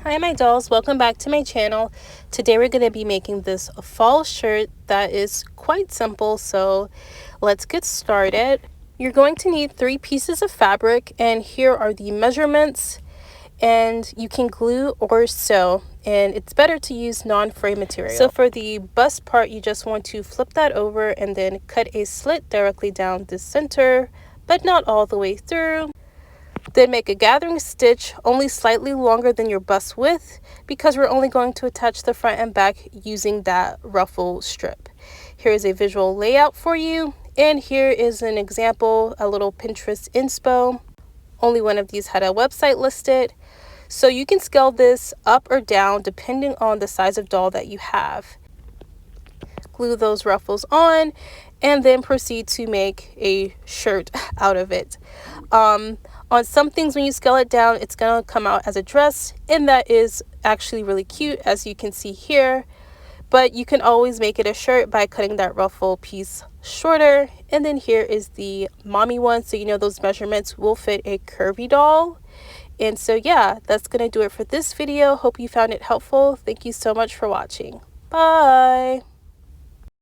Hi my dolls, welcome back to my channel. Today we're going to be making this fall shirt that is quite simple, so let's get started. You're going to need 3 pieces of fabric, and here are the measurements, and you can glue or sew, and it's better to use non-frayed material. So for the bust part, you just want to flip that over and then cut a slit directly down the center, but not all the way through. Then make a gathering stitch only slightly longer than your bust width, because we're only going to attach the front and back using that ruffle strip. Here is a visual layout for you, and here is an example, a little Pinterest inspo. Only one of these had a website listed. So you can scale this up or down depending on the size of doll that you have. Glue those ruffles on and then proceed to make a shirt out of it. On some things, when you scale it down, it's gonna come out as a dress, and that is actually really cute, as you can see here. But you can always make it a shirt by cutting that ruffle piece shorter. And then here is the mommy one, so you know those measurements will fit a curvy doll. And so yeah, that's gonna do it for this video. Hope you found it helpful. Thank you so much for watching. Bye.